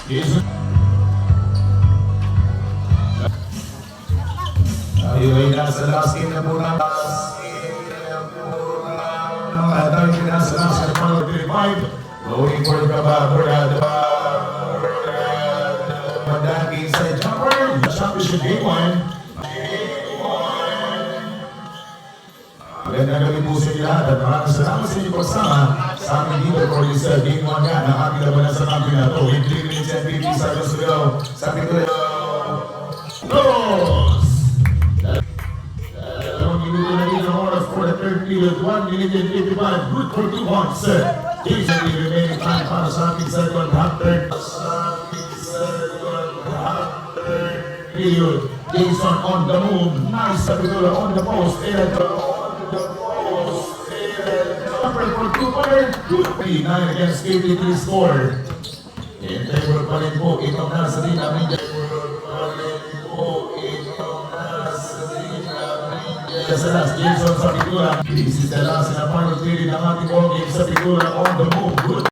Ayun na sa last game na po na. Dahil na sa last game na 35. Going for the Baburado. Madagi sa jumper. Championship game 1. Magandang gabi po sa inyo lahat at maraming salamat sa inyong pagsama sa aming dito for this game 1 nga ng ating labanan sa campeonato. In 3 minutes and 50 seconds to go. Sa ating Los! Dalawang minuto na rin ang oras for the third period. 1 minute and 55. Good for 2 points. Jason, the remaining time para sa ating second half third. Period. Jason on the move. Nice. Sapitula on the post. And for 2 points. Good. 9 against 83 score. In favor pa rin po itong nasa din namin. Sa last, Jason sa pintura. This is the last na final period ng ating ball game sa pintura on the move. Good.